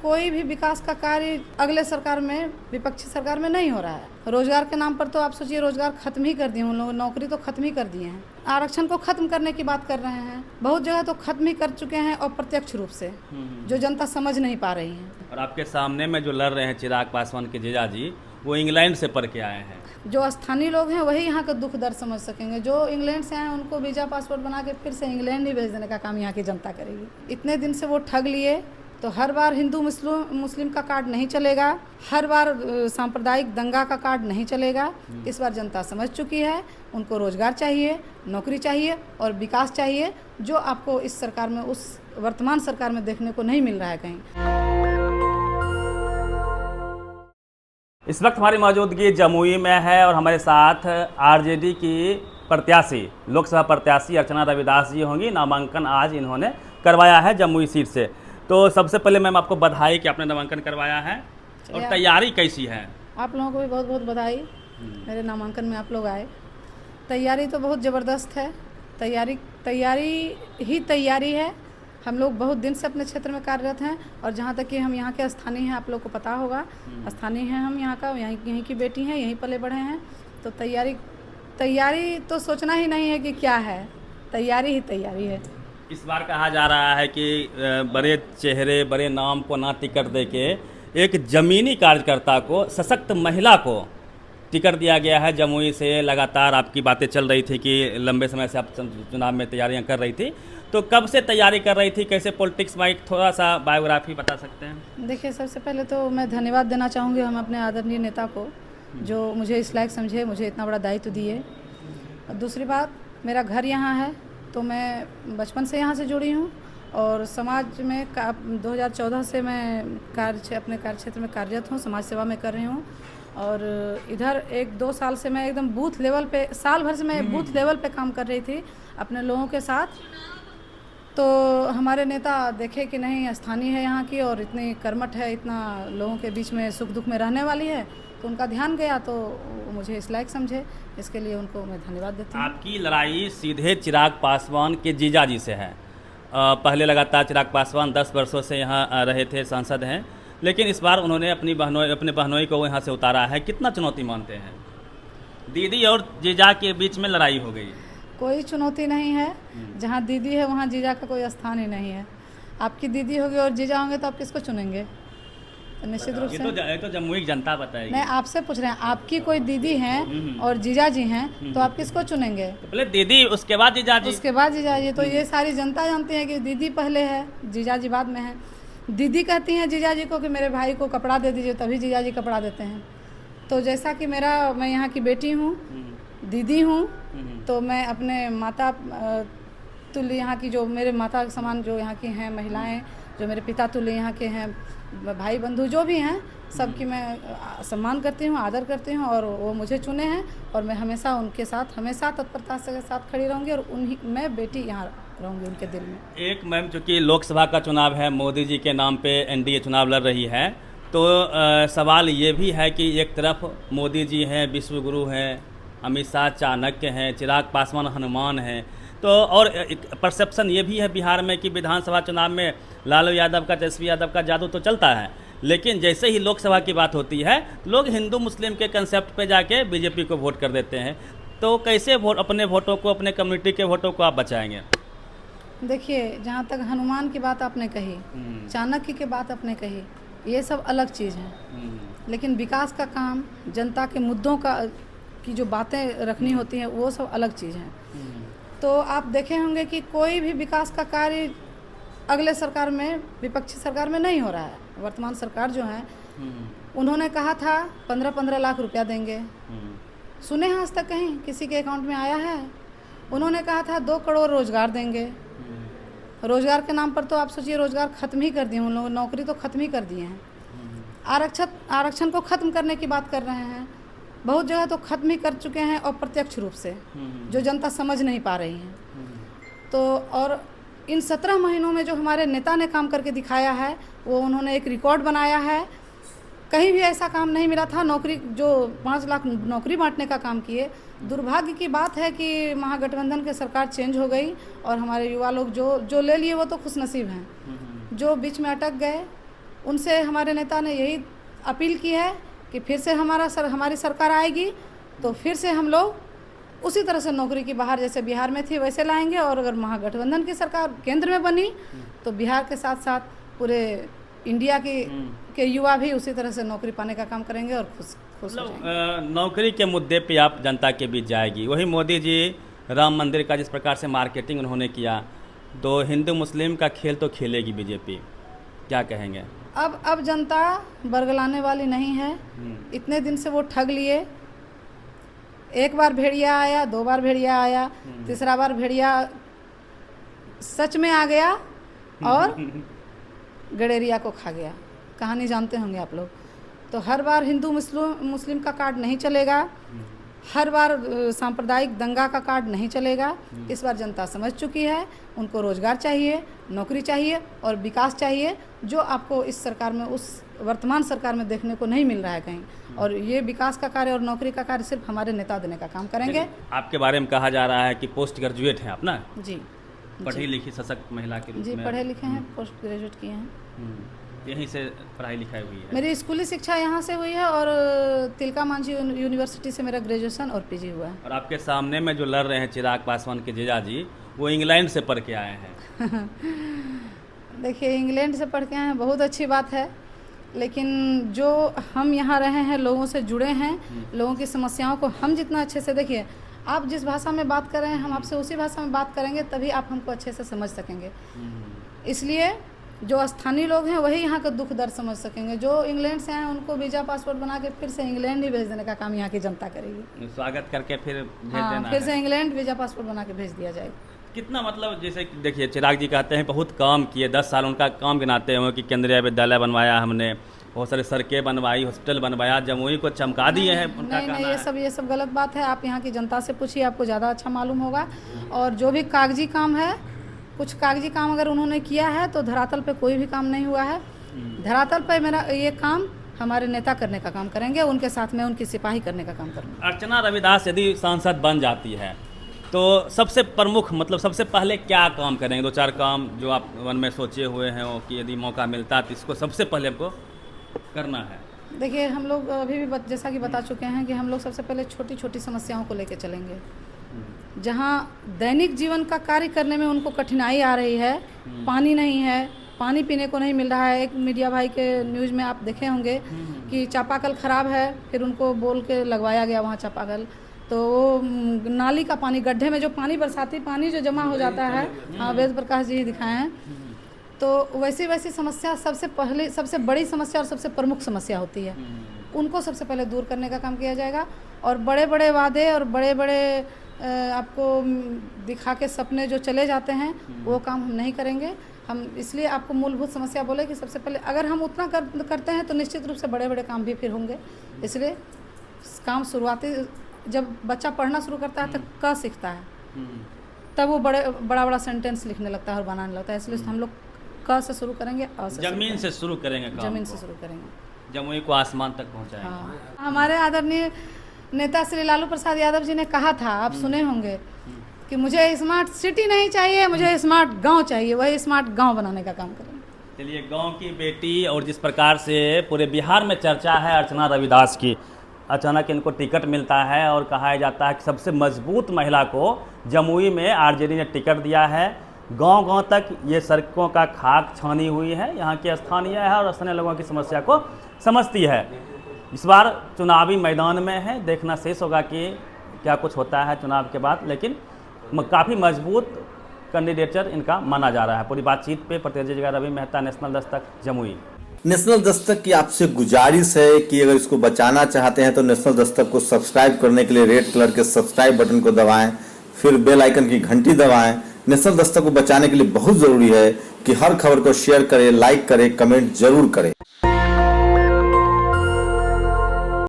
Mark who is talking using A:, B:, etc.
A: कोई भी विकास का कार्य अगले सरकार में, विपक्षी सरकार में नहीं हो रहा है। रोजगार के नाम पर तो आप सोचिए रोजगार खत्म ही कर दिए उन लोगों, नौकरी तो खत्म ही कर दिए हैं। आरक्षण को खत्म करने की बात कर रहे हैं, बहुत जगह तो खत्म ही कर चुके हैं अप्रत्यक्ष रूप से, जो जनता समझ नहीं पा रही है।
B: और आपके सामने में जो लड़ रहे हैं चिराग पासवान के जीजा जी, वो इंग्लैंड से पढ़ के आए हैं।
A: जो स्थानीय लोग हैं वही यहाँ का दुख दर्द समझ सकेंगे। जो इंग्लैंड से आए उनको वीजा पासपोर्ट बना के फिर से इंग्लैंड ही भेज देने का काम यहाँ की जनता करेगी। इतने दिन से वो ठग लिए, तो हर बार हिंदू मुस्लिम का कार्ड नहीं चलेगा, हर बार सांप्रदायिक दंगा का कार्ड नहीं चलेगा। इस बार जनता समझ चुकी है, उनको रोजगार चाहिए, नौकरी चाहिए और विकास चाहिए, जो आपको इस सरकार में, उस वर्तमान सरकार में देखने को नहीं मिल रहा है कहीं।
B: इस वक्त हमारी मौजूदगी जमुई में है और हमारे साथ आरजेडी की प्रत्याशी, लोकसभा प्रत्याशी अर्चना रविदास जी होंगी। नामांकन आज इन्होंने करवाया है जमुई सीट से। तो सबसे पहले मैम आपको बधाई कि आपने नामांकन करवाया है, और तैयारी कैसी है?
A: आप लोगों को भी बहुत बहुत बधाई, मेरे नामांकन में आप लोग आए। तैयारी तो बहुत ज़बरदस्त है, तैयारी है। हम लोग बहुत दिन से अपने क्षेत्र में कार्यरत हैं, और जहाँ तक कि हम यहाँ के स्थानीय हैं, आप लोग को पता होगा, स्थानीय हैं हम यहाँ का, यहीं की बेटी हैं, यहीं पले बढ़े हैं। तो तैयारी तो सोचना ही नहीं है कि क्या है, तैयारी ही तैयारी है।
B: इस बार कहा जा रहा है कि बड़े चेहरे, बड़े नाम को ना टिकट देके एक ज़मीनी कार्यकर्ता को, सशक्त महिला को टिकट दिया गया है जमुई से। लगातार आपकी बातें चल रही थी कि लंबे समय से आप चुनाव में तैयारियां कर रही थी, तो कब से तैयारी कर रही थी, कैसे पॉलिटिक्स में, थोड़ा सा बायोग्राफी बता सकते हैं?
A: देखिए, सबसे पहले तो मैं धन्यवाद देना चाहूँगी हम अपने आदरणीय नेता को, जो मुझे इस लायक समझे, मुझे इतना बड़ा दायित्व दिए। और दूसरी बात, मेरा घर यहाँ है, तो मैं बचपन से यहाँ से जुड़ी हूँ, और समाज में 2014 से मैं अपने कार्यक्षेत्र में कार्यरत हूँ, समाज सेवा में कर रही हूँ। और इधर 1-2 साल से मैं एकदम बूथ लेवल पे, साल भर से मैं बूथ लेवल पे काम कर रही थी अपने लोगों के साथ। तो हमारे नेता देखे कि नहीं, स्थानीय है यहाँ की और इतनी कर्मठ है, इतना लोगों के बीच में सुख दुख में रहने वाली है, तो उनका ध्यान गया, तो मुझे इस लायक समझे। इसके लिए उनको मैं धन्यवाद देती हूँ।
B: आपकी लड़ाई सीधे चिराग पासवान के जीजा जी से है। पहले लगातार चिराग पासवान 10 वर्षों से यहाँ रहे थे, सांसद हैं, लेकिन इस बार उन्होंने अपने बहनोई को यहाँ से उतारा है। कितना चुनौती मानते हैं? दीदी और जीजा के बीच में लड़ाई हो गई।
A: कोई चुनौती नहीं है, जहाँ दीदी है वहाँ जीजा का कोई स्थान ही नहीं है। आपकी दीदी होगी और जीजा होंगे तो आप किसको चुनेंगे? तो निश्चित रूप से
B: ये तो जमुई की जनता बताएगी।
A: नहीं, आपसे पूछ रहे हैं, आपकी कोई दीदी हैं और जीजा जी हैं, तो आप किसको चुनेंगे?
B: तो पहले दीदी, उसके बाद जीजा जी।
A: उसके बाद जीजा जी। तो ये सारी जनता जानती है कि दीदी पहले है, जीजा जी बाद में है। दीदी कहती हैं जीजा जी को कि मेरे भाई को कपड़ा दे दीजिए, तभी जीजा जी कपड़ा देते हैं। तो जैसा कि मैं यहाँ की बेटी हूँ, दीदी हूँ, तो मैं अपने माता तुल्य, यहाँ की जो मेरे माता के समान जो यहाँ की हैं महिलाएं, जो मेरे पिता तुल्य यहाँ के हैं, भाई बंधु जो भी हैं, सबकी मैं सम्मान करती हूँ, आदर करती हूँ, और वो मुझे चुने हैं, और मैं हमेशा उनके साथ, हमेशा तत्परता के साथ खड़ी रहूँगी, और मैं बेटी यहाँ रहूँगी उनके दिल में।
B: एक मैम, चूँकि लोकसभा का चुनाव है, मोदी जी के नाम पे एनडीए चुनाव लड़ रही है, तो सवाल ये भी है कि एक तरफ मोदी जी हैं, विश्वगुरु हैं, अमित शाह चाणक्य हैं, चिराग पासवान हनुमान हैं, तो और एक परसेप्शन ये भी है बिहार में कि विधानसभा चुनाव में लालू यादव का, तेजस्वी यादव का जादू तो चलता है, लेकिन जैसे ही लोकसभा की बात होती है, लोग हिंदू मुस्लिम के कंसेप्ट पे जाके बीजेपी को वोट कर देते हैं। तो कैसे अपने वोटों को, अपने कम्युनिटी के वोटों को आप बचाएंगे?
A: देखिए, जहाँ तक हनुमान की बात आपने कही, चाणक्य की बात आपने कही, ये सब अलग चीज़ है, लेकिन विकास का काम, जनता के मुद्दों की जो बातें रखनी होती हैं, वो सब अलग चीज़ है। तो आप देखे होंगे कि कोई भी विकास का कार्य अगले सरकार में, विपक्षी सरकार में नहीं हो रहा है। वर्तमान सरकार जो है, उन्होंने कहा था 15-15 लाख रुपया देंगे, सुने हैं आज तक कहीं किसी के अकाउंट में आया है? उन्होंने कहा था 2 करोड़ रोजगार देंगे। रोजगार के नाम पर तो आप सोचिए रोजगार खत्म ही कर दिए उन लोगों, नौकरी तो खत्म ही कर दिए हैं। आरक्षण को खत्म करने की बात कर रहे हैं, बहुत जगह तो खत्म ही कर चुके हैं अप्रत्यक्ष रूप से, जो जनता समझ नहीं पा रही है। तो और इन 17 महीनों में जो हमारे नेता ने काम करके दिखाया है, वो उन्होंने एक रिकॉर्ड बनाया है। कहीं भी ऐसा काम नहीं मिला था। नौकरी, जो 5 लाख नौकरी बांटने का काम किए। दुर्भाग्य की बात है कि महागठबंधन की सरकार चेंज हो गई, और हमारे युवा लोग जो ले लिए वो तो खुशनसीब हैं। जो बीच में अटक गए, उनसे हमारे नेता ने यही अपील की है कि फिर से हमारी सरकार आएगी तो फिर से हम लोग उसी तरह से नौकरी की बाहर जैसे बिहार में थी वैसे लाएंगे, और अगर महागठबंधन की सरकार केंद्र में बनी तो बिहार के साथ साथ पूरे इंडिया के युवा भी उसी तरह से नौकरी पाने का काम करेंगे और खुश हो जाएंगे।
B: नौकरी के मुद्दे पे आप जनता के बीच जाएगी। वही मोदी जी राम मंदिर का जिस प्रकार से मार्केटिंग उन्होंने किया, तो हिंदू मुस्लिम का खेल तो खेलेगी बीजेपी, क्या कहेंगे?
A: अब जनता बरगलाने वाली नहीं है। इतने दिन से वो ठग लिए, एक बार भेड़िया आया, 2 बार भेड़िया आया, तीसरा बार भेड़िया सच में आ गया और गडेरिया को खा गया। कहानी जानते होंगे आप लोग। तो हर बार हिंदू मुस्लिम का कार्ड नहीं चलेगा, हर बार सांप्रदायिक दंगा का कार्ड नहीं चलेगा। इस बार जनता समझ चुकी है, उनको रोजगार चाहिए, नौकरी चाहिए और विकास चाहिए, जो आपको इस सरकार में, उस वर्तमान सरकार में देखने को नहीं मिल रहा है कहीं। और ये विकास का कार्य और नौकरी का कार्य सिर्फ हमारे नेता देने का काम करेंगे।
B: आपके बारे में कहा जा रहा है कि पोस्ट ग्रेजुएट हैं आप ना?
A: जी,
B: पढ़ी लिखी सशक्त महिला के रूप
A: जी
B: में।
A: पढ़े लिखे हैं, पोस्ट ग्रेजुएट किए हैं।
B: यहीं से पढ़ाई लिखाई हुई है?
A: मेरी स्कूली शिक्षा यहाँ से हुई है और तिलका मांझी यूनिवर्सिटी से मेरा ग्रेजुएशन और पीजी हुआ है।
B: और आपके सामने में जो लड़ रहे हैं चिराग पासवान के जीजा जी, वो इंग्लैंड से पढ़ के आए हैं।
A: देखिए, इंग्लैंड से पढ़ के आए हैं, बहुत अच्छी बात है, लेकिन जो हम यहाँ रहे हैं, लोगों से जुड़े हैं, लोगों की समस्याओं को हम जितना अच्छे से, देखिए आप जिस भाषा में बात कर रहे हैं, हम आपसे उसी भाषा में बात करेंगे, तभी आप हमको अच्छे से समझ सकेंगे। इसलिए जो स्थानीय लोग हैं वही यहाँ का दुख दर्द समझ सकेंगे। जो इंग्लैंड से आए उनको वीज़ा पासपोर्ट बना के फिर से इंग्लैंड ही भेज देने का काम यहाँ की जनता करेगी।
B: स्वागत करके फिर भेज देना
A: फिर
B: है।
A: से इंग्लैंड वीज़ा पासपोर्ट बना के भेज दिया जाएगा।
B: कितना, मतलब जैसे देखिए चिराग जी कहते हैं बहुत काम किए, 10 साल उनका काम गिनाते हुए कि केंद्रीय विद्यालय बनवाया हमने, बहुत सारे सड़कें बनवाई, हॉस्पिटल बनवाया, जमुई को चमका दिए हैं, उनका
A: नहीं, ये सब गलत बात है। आप यहाँ की जनता से पूछिए, आपको ज़्यादा अच्छा मालूम होगा। और जो भी कागजी काम है, कुछ कागजी काम अगर उन्होंने किया है तो धरातल पे कोई भी काम नहीं हुआ है। धरातल पे मेरा ये काम हमारे नेता करने का काम करेंगे, उनके साथ में उनकी सिपाही करने का काम करेंगे।
B: अर्चना रविदास यदि सांसद बन जाती है तो सबसे प्रमुख, मतलब सबसे पहले क्या काम करेंगे? 2-4 काम जो आप मन में सोचे हुए हैं कि यदि मौका मिलता तो इसको सबसे पहले हमको करना है।
A: देखिए, हम लोग अभी भी जैसा कि बता चुके हैं कि हम लोग सबसे पहले छोटी छोटी समस्याओं को लेकर चलेंगे। जहाँ दैनिक जीवन का कार्य करने में उनको कठिनाई आ रही है, पानी नहीं है, पानी पीने को नहीं मिल रहा है। एक मीडिया भाई के न्यूज़ में आप देखे होंगे कि चापाकल ख़राब है, फिर उनको बोल के लगवाया गया वहाँ चापाकल, तो वो नाली का पानी, गड्ढे में जो पानी, बरसाती पानी जो जमा हो जाता है, हाँ, वेद प्रकाश जी दिखाए हैं। तो वैसी समस्या सबसे बड़ी समस्या और सबसे प्रमुख समस्या होती है, उनको सबसे पहले दूर करने का काम किया जाएगा। और बड़े बड़े वादे और बड़े बड़े आपको दिखा के सपने जो चले जाते हैं, वो काम हम नहीं करेंगे। हम इसलिए आपको मूलभूत समस्या बोले कि सबसे पहले अगर हम उतना करते हैं तो निश्चित रूप से बड़े बड़े काम भी फिर होंगे। इसलिए काम शुरुआती, जब बच्चा पढ़ना शुरू करता है तो क सीखता है, तब वो बड़ा सेंटेंस लिखने लगता है और बनाने लगता है। इसलिए हम लोग क से शुरू करेंगे, अ से
B: जमीन से शुरू करेंगे काम,
A: जमीन से शुरू करेंगे,
B: जमुई को आसमान तक पहुंचाएंगे।
A: हाँ। हमारे आदरणीय नेता श्री लालू प्रसाद यादव जी ने कहा था, आप सुने होंगे, कि मुझे स्मार्ट सिटी नहीं चाहिए, मुझे स्मार्ट गांव चाहिए। वही स्मार्ट गांव बनाने का काम करेंगे।
B: चलिए, गांव की बेटी, और जिस प्रकार से पूरे बिहार में चर्चा है अर्चना रविदास की, अचानक इनको टिकट मिलता है और कहा जाता है कि सबसे मजबूत महिला को जमुई में आरजेडी ने टिकट दिया है। गांव-गांव तक ये सड़कों का खाक छानी हुई है, यहाँ के स्थानीय है और स्थानीय लोगों की समस्या को समझती है। इस बार चुनावी मैदान में है, देखना शेष होगा कि क्या कुछ होता है चुनाव के बाद, लेकिन काफ़ी मजबूत कैंडिडेचर इनका माना जा रहा है। पूरी बातचीत पे प्रतिनिधि रवि मेहता, नेशनल दस्तक, जमुई।
C: नेशनल दस्तक की आपसे गुजारिश है कि अगर इसको बचाना चाहते हैं तो नेशनल दस्तक को सब्सक्राइब करने के लिए रेड कलर के सब्सक्राइब बटन को दबाएं, फिर बेल आइकन की घंटी दबाएं। नेशनल दस्तक को बचाने के लिए बहुत जरूरी है कि हर खबर को शेयर करें, लाइक करें, कमेंट जरूर करें।